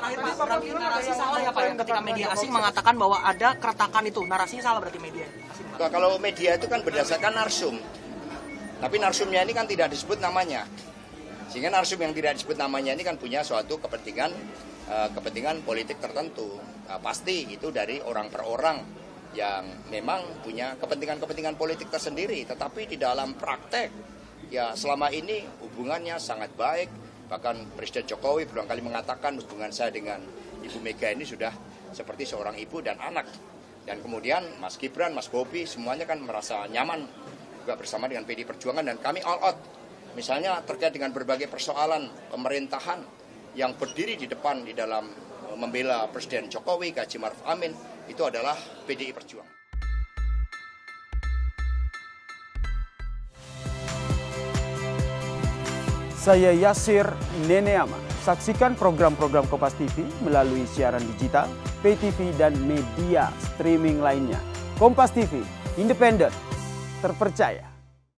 Terakhir Pak, berarti narasi salah ya Pak ya, ketika media asing mengatakan bahwa ada keretakan itu, narasinya salah berarti media asing. Nah, kalau media itu kan berdasarkan narsum, tapi narsumnya ini kan tidak disebut namanya. Sehingga narsum yang tidak disebut namanya ini kan punya suatu kepentingan politik tertentu. Nah, pasti itu dari orang per orang yang memang punya kepentingan politik tersendiri. Tetapi di dalam praktek, ya selama ini hubungannya sangat baik. Bahkan Presiden Jokowi berulang kali mengatakan hubungan saya dengan Ibu Mega ini sudah seperti seorang ibu dan anak. Dan kemudian Mas Gibran, Mas Bobi semuanya kan merasa nyaman juga bersama dengan PDI Perjuangan dan kami all out. Misalnya terkait dengan berbagai persoalan pemerintahan yang berdiri di depan di dalam membela Presiden Jokowi, Haji Maruf Amin, itu adalah PDI Perjuangan. Saya Yasir Neneama. Saksikan program-program Kompas TV melalui siaran digital, pay TV, dan media streaming lainnya. Kompas TV, independen, terpercaya.